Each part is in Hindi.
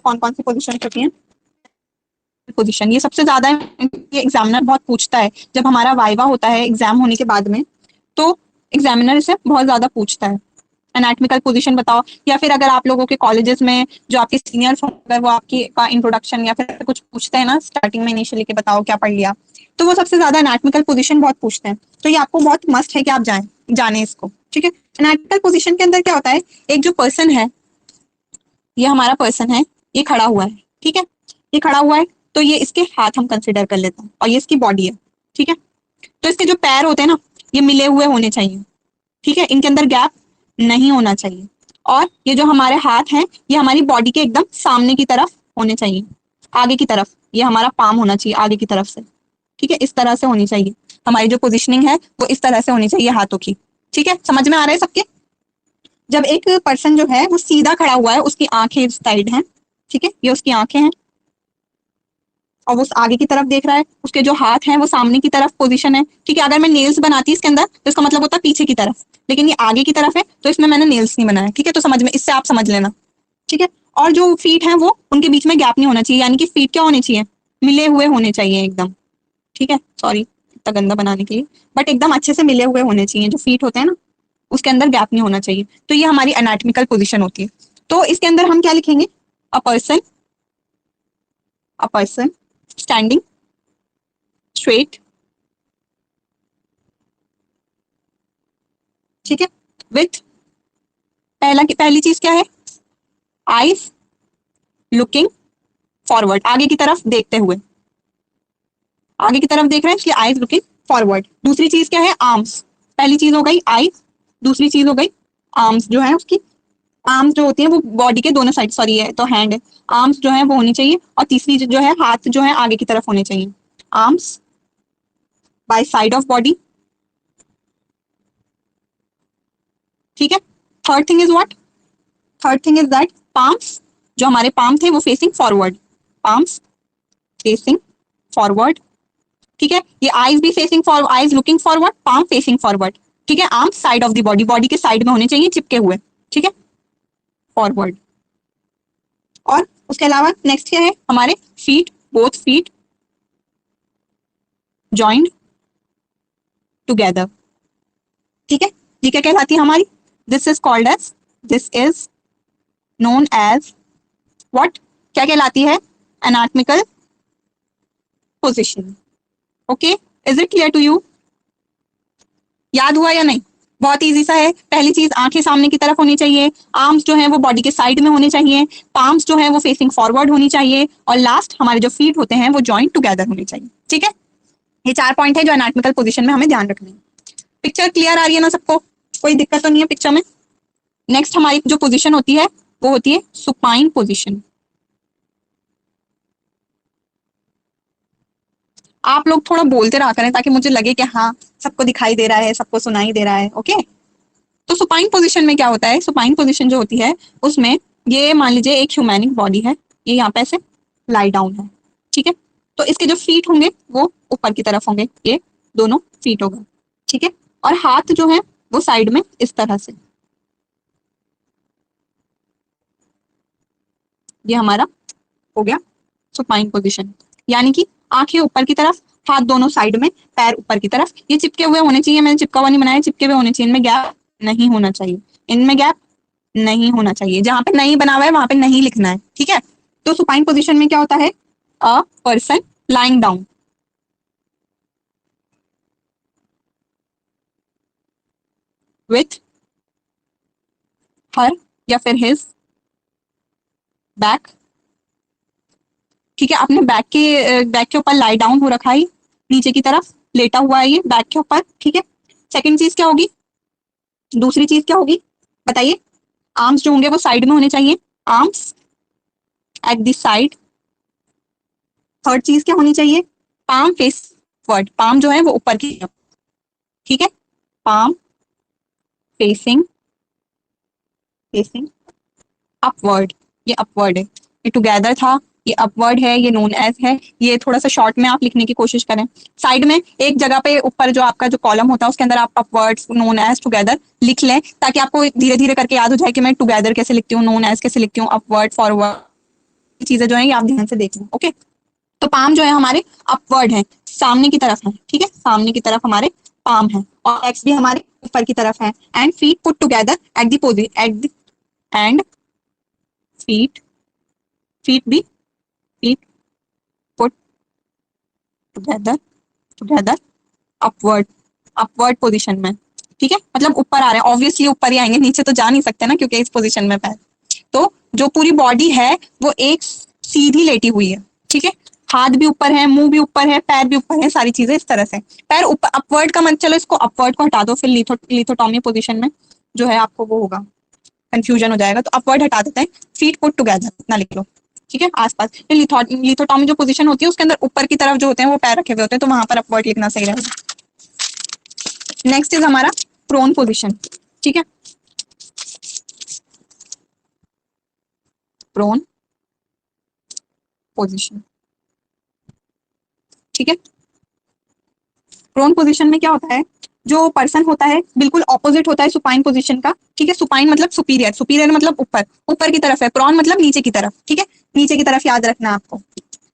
कौन कौन सी पोजीशन होती हैं? पोजीशन, ये सबसे ज्यादा ये एग्जामिनर बहुत पूछता है जब हमारा वाइवा होता है एग्जाम होने के बाद में, तो एग्जामिनर इसे बहुत ज्यादा पूछता है, एनाटॉमिकल पोजीशन बताओ, या फिर अगर आप लोगों के कॉलेजेस में जो आपके सीनियर्स होंगे वो आपकी का इंट्रोडक्शन या फिर कुछ पूछते हैं ना स्टार्टिंग में इनिशियली के बताओ क्या पढ़ लिया, तो वो सबसे ज्यादा एनाटॉमिकल पोजीशन बहुत पूछते हैं, तो ये आपको बहुत मस्ट है कि आप जाने इसको, ठीक है। एनाटॉमिकल पोजीशन के अंदर क्या होता है, एक जो पर्सन है, ये हमारा पर्सन है, ये खड़ा हुआ है, ठीक है, ये खड़ा हुआ है, तो ये इसके हाथ हम कंसिडर कर लेते हैं और ये इसकी बॉडी है, ठीक है। तो इसके जो पैर होते हैं ना ये मिले हुए होने चाहिए, ठीक है, इनके अंदर गैप नहीं होना चाहिए, और ये जो हमारे हाथ हैं ये हमारी बॉडी के एकदम सामने की तरफ होने चाहिए, आगे की तरफ, ये हमारा पाम होना चाहिए आगे की तरफ से, ठीक है, इस तरह से होनी चाहिए, हमारी जो पोजिशनिंग है वो इस तरह से होनी चाहिए हाथों की, ठीक है, समझ में आ रहा है सबके। जब एक पर्सन जो है वो सीधा खड़ा हुआ है, उसकी आंखें इस साइड हैं, ठीक है, ये उसकी आंखें हैं और वो आगे की तरफ देख रहा है, उसके जो हाथ हैं वो सामने की तरफ पोजीशन है, ठीक है। अगर मैं नेल्स बनाती इसके अंदर तो इसका मतलब होता है पीछे की तरफ, लेकिन ये आगे की तरफ है तो इसमें मैंने नेल्स नहीं बनाया, ठीक है, तो समझ में, इससे आप समझ लेना, ठीक है। और जो फीट है वो उनके बीच में गैप नहीं होना चाहिए, यानी कि फीट क्या होने चाहिए, मिले हुए होने चाहिए एकदम, ठीक है, सॉरी इतना गंदा बनाने के लिए, बट एकदम अच्छे से मिले हुए होने चाहिए, जो फीट होते हैं ना उसके अंदर गैप नहीं होना चाहिए, तो ये हमारी एनाटॉमिकल पोजीशन होती है। तो इसके अंदर हम क्या लिखेंगे, अ पर्सन स्टैंडिंग स्ट्रेट, ठीक है, विथ पहली चीज क्या है, आईज लुकिंग फॉरवर्ड, आगे की तरफ देखते हुए, आगे की तरफ देख रहे हैं इसलिए आईज लुकिंग फॉरवर्ड। दूसरी चीज क्या है, आर्म्स, पहली चीज हो गई आईज, दूसरी चीज हो गई आर्म्स, जो है उसकी आर्म्स जो होती है वो बॉडी के दोनों साइड, सॉरी है तो हैंड है, आर्म्स जो है वो होनी चाहिए, और तीसरी जो है हाथ जो है आगे की तरफ होने चाहिए, arms by side of body, ठीक है। Third thing is what, third thing is that palms, जो हमारे पाम थे वो facing forward, palms facing forward, ठीक है, ये आईज भी facing forward, eyes looking forward, palm facing forward, ठीक है, arm side of the body, body के साइड में होने चाहिए चिपके हुए, ठीक है, फॉरवर्ड। और उसके अलावा नेक्स्ट क्या है, हमारे feet, both feet joined together, ठीक है, ये क्या कहलाती है हमारी, this is called as, this is known as what, क्या कहलाती है, anatomical position. Okay, is it clear to you, याद हुआ या नहीं, बहुत इजी सा है। पहली चीज आंखें सामने की तरफ होनी चाहिए, आर्म्स जो है वो बॉडी के साइड में होने चाहिए, पाम्स जो है वो फेसिंग फॉरवर्ड होनी चाहिए, और लास्ट हमारे जो फीट होते हैं वो जॉइंट टुगेदर होने चाहिए, ठीक है। ये 4 पॉइंट है जो एनाटॉमिकल पोजीशन में हमें ध्यान रखने हैं। पिक्चर क्लियर आ रही है ना सबको, कोई दिक्कत तो नहीं है पिक्चर में। नेक्स्ट हमारी जो पोजीशन होती है वो होती है सुपाइन पोजीशन। आप लोग थोड़ा बोलते रहा करें ताकि मुझे लगे कि हाँ सबको दिखाई दे रहा है, सबको सुनाई दे रहा है, ओके। तो सुपाइन पोजीशन में क्या होता है, सुपाइन पोजीशन जो होती है उसमें ये मान लीजिए एक ह्यूमैनिक बॉडी है, ये यहाँ पे ऐसे लाई डाउन है, ठीक है, तो इसके जो फीट होंगे वो ऊपर की तरफ होंगे, ये दोनों फीट होगा, ठीक है, और हाथ जो है वो साइड में इस तरह से, ये हमारा हो गया सुपाइन पोजीशन, यानी कि आंखें ऊपर की तरफ, हाथ दोनों साइड में, पैर ऊपर की तरफ, ये चिपके हुए होने चाहिए, मैंने चिपका हुआ नहीं बनाया, चिपके हुए होने चाहिए, इनमें गैप नहीं होना चाहिए, इनमें गैप नहीं होना चाहिए, जहां पे नहीं बना हुआ है वहां पे नहीं लिखना है, ठीक है। तो सुपाइन पोजीशन में क्या होता है, a person lying down with her या फिर हिज बैक, ठीक है, अपने बैक के ऊपर लाई डाउन हो रखा है, नीचे की तरफ लेटा हुआ है ये बैक के ऊपर, ठीक है। सेकंड चीज क्या होगी, दूसरी चीज क्या होगी बताइए, आर्म्स जो होंगे वो साइड में होने चाहिए, arms at the side. Third चीज क्या होनी चाहिए, पाम फेस वर्ड, पाम जो है वो ऊपर की तरफ, ठीक है, पाम फेसिंग फेसिंग अपवर्ड, ये अपवर्ड है, ये टुगेदर था, ये अपवर्ड है, ये नोन एज है, ये थोड़ा सा शॉर्ट में आप लिखने की कोशिश करें, साइड में एक जगह पे ऊपर जो आपका जो कॉलम होता है उसके अंदर आप अपवर्ड्स नोन एज टुगेदर लिख लें, ताकि आपको धीरे धीरे करके याद हो जाए कि मैं टुगेदर कैसे लिखती हूँ, नोन एज कैसे लिखती हूँ, अपवर्ड फॉरवर्ड, चीजें जो है ये आप ध्यान से देख लो। ओके, तो पाम जो है हमारे अपवर्ड है, सामने की तरफ है, ठीक है, सामने की तरफ हमारे पाम है, और एक्स भी हमारे ऊपर की तरफ है। And feet put together at the position at the end feet feet भी feet put together together upward upward position में, ठीक है, मतलब ऊपर आ रहे हैं, ऑब्वियसली ऊपर ही आएंगे, नीचे तो जा नहीं सकते ना क्योंकि इस पोजीशन में पैर। तो जो पूरी बॉडी है वो एक सीधी लेटी हुई है, ठीक है, हाथ भी ऊपर है, मुंह भी ऊपर है, पैर भी ऊपर है, सारी चीजें इस तरह से। पैर ऊपर अपवर्ड का मतलब, चलो इसको अपवर्ड को हटा दो, फिर लिथोटॉमी पोजीशन में जो है आपको वो होगा, कंफ्यूजन हो जाएगा, तो अपवर्ड हटा देते हैं, फीट पुट टुगेदर इतना लिख लो, ठीक है, आसपास। लिथोटॉमी जो पोजीशन होती है उसके अंदर ऊपर की तरफ जो होते हैं वो पैर रखे हुए होते हैं, तो वहां पर अपवर्ड लिखना सही रहेगा। नेक्स्ट इज हमारा प्रोन पोजीशन, ठीक है, प्रोन पोजीशन, ठीक है। प्रोन पोजीशन में क्या होता है, जो पर्सन होता है बिल्कुल ऑपोजिट होता है सुपाइन पोजीशन का, ठीक है, सुपाइन मतलब सुपीरियर, सुपीरियर मतलब ऊपर, ऊपर की तरफ है, प्रॉन मतलब नीचे की तरफ, ठीक है, नीचे की तरफ याद रखना आपको।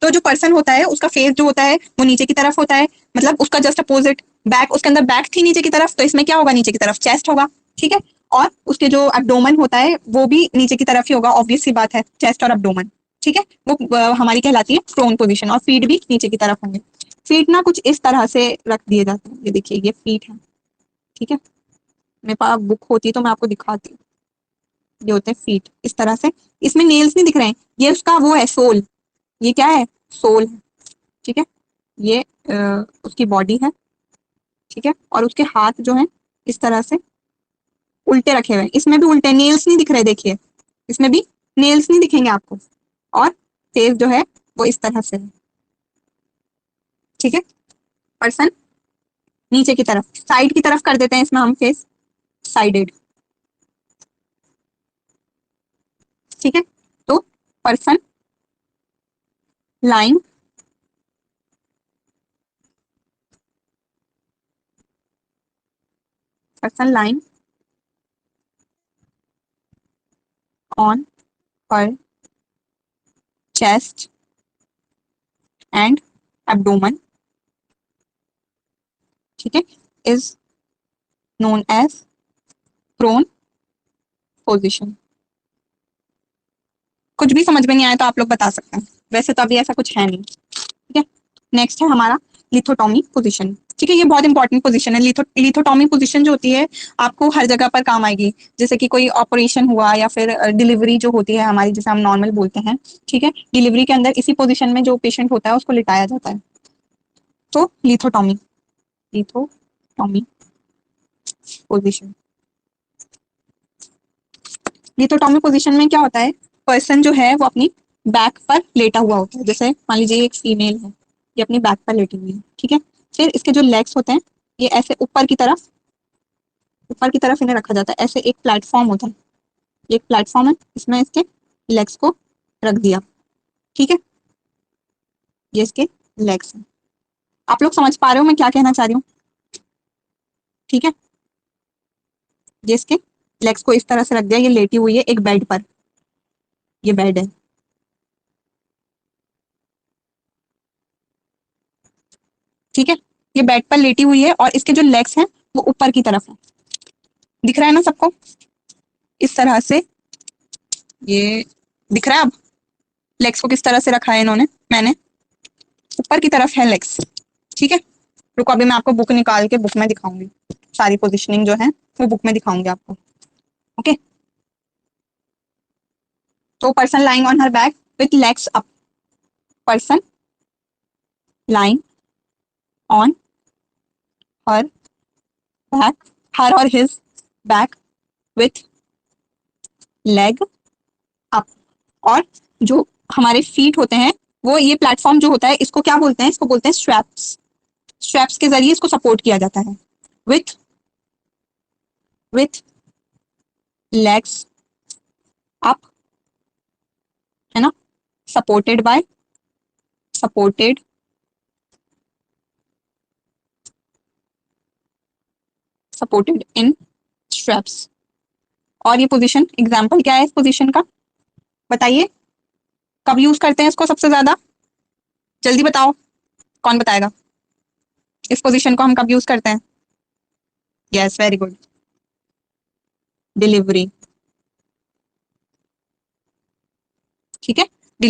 तो जो पर्सन होता है उसका फेस जो होता है वो नीचे की तरफ होता है, मतलब उसका जस्ट अपोजिट बैक, उसके अंदर बैक थी नीचे की तरफ, तो इसमें क्या होगा, नीचे की तरफ चेस्ट होगा, ठीक है, और उसके जो एब्डोमेन होता है वो भी नीचे की तरफ ही होगा, ऑब्वियस सी बात है, चेस्ट और एब्डोमेन, ठीक है, वो हमारी कहलाती है प्रोन पोजीशन, और फीट भी नीचे की तरफ होंगे। फीट ना कुछ इस तरह से रख दिए जाते हैं, ये देखिए ये फीट है, ठीक है, मेरे पास बुक होती तो मैं आपको दिखाती हूँ, ये होते हैं फीट इस तरह से, इसमें नेल्स नहीं दिख रहे हैं, ये उसका वो है सोल, ये क्या है, सोल है, ठीक है, ये उसकी बॉडी है, ठीक है, और उसके हाथ जो है इस तरह से उल्टे रखे हुए हैं, इसमें भी उल्टे, नेल्स नहीं दिख रहे, देखिए इसमें भी नेल्स नहीं दिखेंगे आपको, और फेस जो है वो इस तरह से है, ठीक है, पर्सन नीचे की तरफ, साइड की तरफ कर देते हैं इसमें हम फेस, साइडेड, ठीक है, तो person line person line on पर chest and abdomen, ठीक है, is known as prone position। कुछ भी समझ में नहीं आया तो आप लोग बता सकते हैं, वैसे तो अभी ऐसा कुछ है नहीं, ठीक है। नेक्स्ट है हमारा लिथोटॉमी पोजीशन, ठीक है, ये बहुत इंपॉर्टेंट पोजीशन है। लिथोटॉमी पोजीशन जो होती है आपको हर जगह पर काम आएगी, जैसे कि कोई ऑपरेशन हुआ या फिर डिलीवरी जो होती है हमारी, जैसे हम नॉर्मल बोलते हैं, ठीक है, डिलीवरी के अंदर इसी पोजीशन में जो पेशेंट होता है उसको लिटाया जाता है, तो लिथोटॉमी लिथोटॉमी पोजीशन। लिथोटॉमी पोजीशन में क्या होता है, पर्सन जो है वो अपनी बैक पर लेटा हुआ होता है, जैसे मान लीजिए एक फीमेल है, ये अपनी बैक पर लेटी हुई है, ठीक है, फिर इसके जो लेग्स होते हैं ये ऐसे ऊपर की तरफ इन्हें रखा जाता है, ऐसे एक प्लेटफॉर्म होता है, एक प्लेटफॉर्म है, इसमें इसके लेग्स को रख दिया, ठीक है, ये इसके लेग्स हैं। आप लोग समझ पा रहे हो मैं क्या कहना चाह रही हूँ, ठीक है, ये इसके लेग्स को इस तरह से रख दिया, ये लेटी हुई है एक बेड पर, ये बेड है, ठीक है, ये बेड पर लेटी हुई है और इसके जो लेग्स हैं वो ऊपर की तरफ है, दिख रहा है ना सबको, इस तरह से, ये दिख रहा है अब, लेग्स को किस तरह से रखा है इन्होंने, मैंने ऊपर की तरफ है लेग्स, ठीक है। रुको अभी मैं आपको बुक निकाल के बुक में दिखाऊंगी, सारी पोजिशनिंग जो है वो बुक में दिखाऊंगी आपको, ओके। तो person lying on her back with legs up, person lying on her back, her और his back with leg up, और जो हमारे फीट होते हैं वो, ये प्लेटफॉर्म जो होता है इसको क्या बोलते हैं, इसको बोलते हैं स्ट्रैप्स, स्ट्रैप्स के जरिए इसको सपोर्ट किया जाता है, विथ विथ लेग्स अप, है ना, supported by supported supported in straps. और ये पोजीशन एग्जांपल क्या है इस पोजीशन का, बताइए, कब यूज करते हैं इसको सबसे ज्यादा? जल्दी बताओ, कौन बताएगा? इस पोजीशन को हम कब यूज करते हैं? Yes, very good. डिलीवरी। ठीक है।